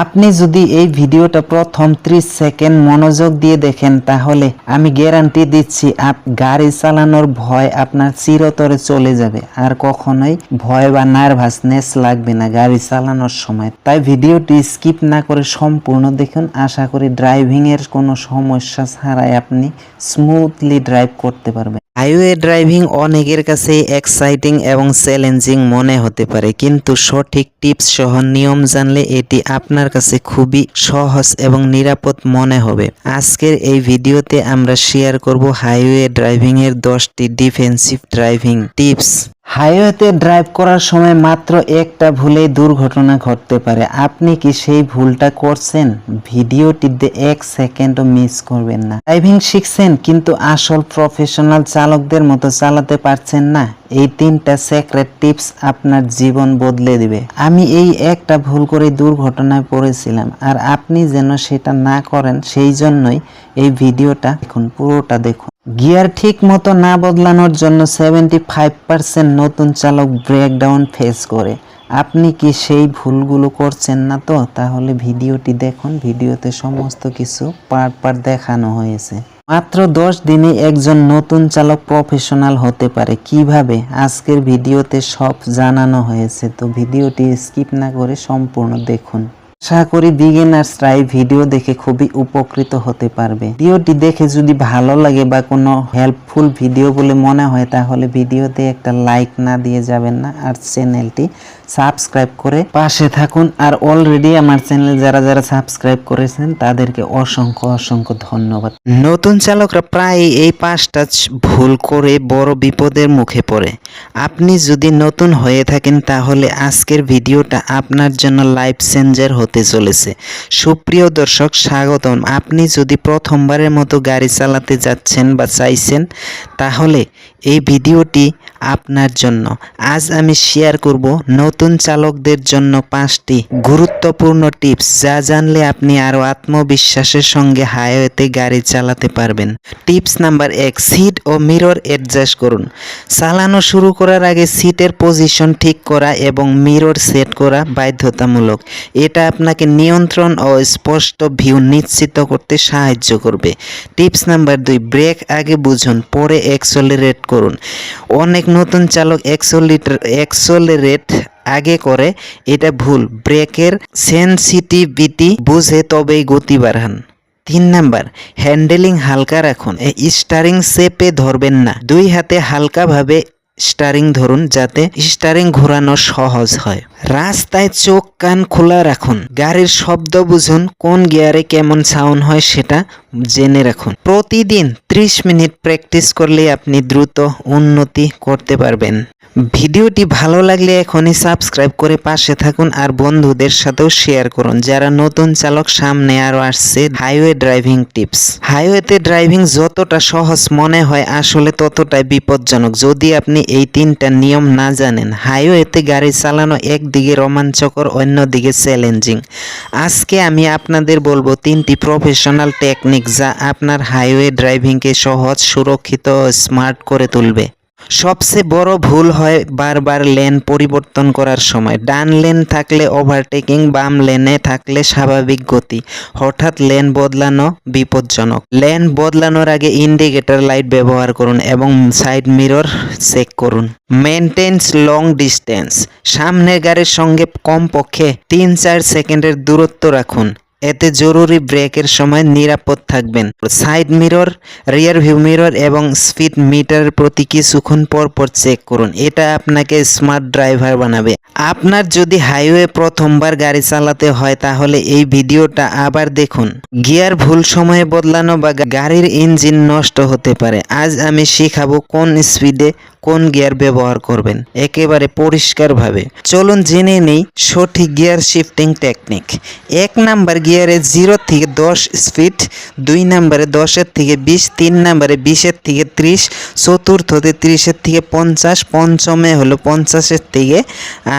আপনি যদি এই ভিডিওটা প্রথম 30 সেকেন্ড মনোযোগ দিয়ে দেখেন তাহলে আমি গ্যারান্টি দিচ্ছি গাড়ি চালানোর ভয় আপনার চিরতরে চলে যাবে আর কখনোই ভয় বা নার্ভাসনেস লাগবে না গাড়ি চালানোর সময়। তাই ভিডিওটি স্কিপ না করে সম্পূর্ণ দেখুন। আশা করি ড্রাইভিং এর কোনো সমস্যা ছাড়াই আপনি স্মুথলি ড্রাইভ করতে পারবেন। হাইওয়ে ড্রাইভিং অনেকের কাছে এক্সাইটিং এবং চ্যালেঞ্জিং মনে হতে পারে, কিন্তু সঠিক টিপস সহ নিয়ম জানলে এটি আপনার কাছে খুবই সহজ এবং নিরাপদ মনে হবে। আজকের এই ভিডিওতে আমরা শেয়ার করব হাইওয়ে ড্রাইভিং এর 10টি ডিফেন্সিভ ড্রাইভিং টিপস। হাইওয়েতে ড্রাইভ করার সময় মাত্র একটা ভুলেই দুর্ঘটনা ঘটতে পারে। আপনি কি সেই ভুলটা করছেন? ভিডিওটিতে 1 সেকেন্ডও মিস করবেন না। ড্রাইভিং শিখছেন কিন্তু আসল প্রফেশনাল চালকদের মতো চালাতে পারছেন না? এই 3টা সিক্রেট টিপস আপনার জীবন বদলে দিবে। আমি এই একটা ভুল করে দুর্ঘটনায় পড়েছিলাম, আর আপনি যেন সেটা না করেন সেই জন্যই এই ভিডিওটা দেখুন, পুরোটা দেখুন। গিয়ার ঠিক মতো না বদলানোর জন্য 75% নতুন চালক ব্রেকডাউন ফেস করে। আপনি কি সেই ভুলগুলো করছেন না তো? তাহলে ভিডিওটি দেখুন। ভিডিওতে সমস্ত কিছু পার্ট দেখানো হয়েছে। মাত্র 10 দিনে একজন নতুন চালক প্রফেশনাল হতে পারে কিভাবে, আজকের ভিডিওতে সব জানানো হয়েছে। তো ভিডিওটি স্কিপ না করে সম্পূর্ণ দেখুন। আশা করি বিগিনার্সরা এই ভিডিও দেখে খুবই উপকৃত হতে পারবে। ভিডিওটি দেখে যদি ভালো লাগে বা কোনো হেল্পফুল ভিডিও বলে মনে হয় তাহলে ভিডিওতে একটা লাইক না দিয়ে যাবেন না, আর চ্যানেলটি সাবস্ক্রাইব করে পাশে থাকুন। আর অলরেডি আমার চ্যানেল যারা যারা সাবস্ক্রাইব করেছেন তাদেরকে অসংখ্য ধন্যবাদ। নতুন চালকরা প্রায় এই 5টা ভুল করে বড় বিপদের মুখে পড়ে। আপনি যদি নতুন হয়ে থাকেন তাহলে আজকের ভিডিওটা আপনার জন্য লাইফ চেঞ্জার হতে চলেছে। সুপ্রিয় দর্শক, স্বাগতম। আপনি যদি প্রথমবারের মতো গাড়ি চালাতে যাচ্ছেন বা চাইছেন তাহলে এই ভিডিওটি আপনার জন্য। আজ আমি শেয়ার করব নতুন চালকদের জন্য 5টি গুরুত্বপূর্ণ টিপস, যা জানলে আপনি আরও আত্মবিশ্বাসের সঙ্গে হাইওয়েতে গাড়ি চালাতে পারবেন। টিপস নাম্বার 1, সিট ও মিরর অ্যাডজাস্ট করুন। চালানো শুরু করার আগে সিটের পজিশন ঠিক করা এবং মিরর সেট করা বাধ্যতামূলক। এটা আপনাকে নিয়ন্ত্রণ ও স্পষ্ট ভিউ নিশ্চিত করতে সাহায্য করবে। টিপস নাম্বার 2, ব্রেক আগে বুঝুন পরে অ্যাক্সেলারেট করুন। অনেক নতুন চালক অ্যাক্সেলারেট আগে করে, এটা ভুল। ব্রেকের সেনসিটিভিটি বুঝে তবেই গতি বাড়ান। 3 নাম্বার, হ্যান্ডেলিং হালকা রাখুন। স্টারিং চেপে ধরবেন না, 2 হাতে হালকাভাবে স্টারিং ধরুন যাতে স্টারিং ঘোরানো সহজ হয়। রাস্তায় চোখ কান খোলা রাখুন। গাড়ির শব্দ বুঝুন, কোন গিয়ারে কেমন সাউন্ড হয় সেটা জেনে রাখুন। প্রতিদিন 30 মিনিট প্র্যাকটিস করলে আপনি দ্রুত উন্নতি করতে পারবেন। ভিডিওটি ভালো লাগলে এখনই সাবস্ক্রাইব করে পাশে থাকুন আর বন্ধুদের সাথেও শেয়ার করুন যারা নতুন চালক। সামনে আরও আসছে হাইওয়ে ড্রাইভিং টিপস। হাইওয়েতে ড্রাইভিং যতটা সহজ মনে হয় আসলে ততটাই বিপজ্জনক যদি আপনি এই 3টা নিয়ম না জানেন। হাইওয়েতে গাড়ি চালানো একদিকে রোমাঞ্চকর, অন্যদিকে চ্যালেঞ্জিং। আজকে আমি আপনাদের বলবো 3টি প্রফেশনাল টেকনিক যা আপনার হাইওয়ে ড্রাইভিংকে সহজ, সুরক্ষিত ও স্মার্ট করে তুলবে। সবচেয়ে বড় ভুল হয় বারবার লেন পরিবর্তন করার সময়। ডান লেন থাকলে ওভারটেকিং, বাম লেনে থাকলে স্বাভাবিক গতি। হঠাৎ লেন বদলানো বিপজ্জনক। লেন বদলানোর আগে ইন্ডিকেটর লাইট ব্যবহার করুন এবং সাইড মিরর চেক করুন। Maintains long distance. সামনের গাড়ির সঙ্গে কমপক্ষে 3-4 সেকেন্ডের দূরত্ব রাখুন, এতে জরুরি ব্রেকের সময় নিরাপদ থাকবেন। Side mirror, rear view mirror এবং স্পিড মিটারের প্রতি কিছুক্ষণ পর চেক করুন। এটা আপনাকে স্মার্ট ড্রাইভার বানাবে। আপনার যদি হাইওয়ে প্রথমবার গাড়ি চালাতে হয় তাহলে এই ভিডিওটা আবার দেখুন। গিয়ার ভুল সময়ে বদলানো বা গাড়ির ইঞ্জিন নষ্ট হতে পারে। আজ আমি শেখাবো কোন স্পিডে কোন গিয়ার ব্যবহার করবেন একেবারে পরিষ্কারভাবে। চলুন জেনে নেই সঠিক গিয়ার শিফটিং টেকনিক। 1 নাম্বার গিয়ারে 0 থেকে 10 স্পিড, 2 নাম্বারে 10 থেকে 20, 3 নাম্বারে 20 থেকে 30, চতুর্থতে 30 থেকে 50, পঞ্চমে হলো 50 থেকে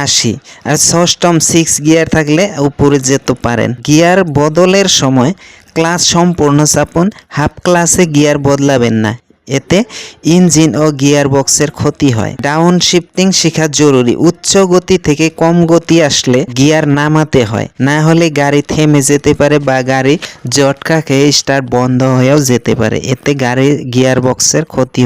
80, আর ষষ্ঠম 6 গিয়ার থাকলে উপরে যেতে পারেন। গিয়ার বদলের সময় ক্লাচ সম্পূর্ণ চাপুন, হাফ ক্লাসে গিয়ার বদলাবেন না। এতে ইঞ্জিন ও গিয়ার বক্সের ক্ষতি হয়। ডাউন শিফটিং শেখা জরুরি। উচ্চ গতি থেকে কম গতি আসলে গিয়ার নামাতে হয়, না হলে গাড়ি থেমে যেতে পারে বা গাড়ি জটকা খেয়ে স্টার্ট বন্ধ হয়েও যেতে পারে। এতে গাড়ির গিয়ার বক্সের ক্ষতি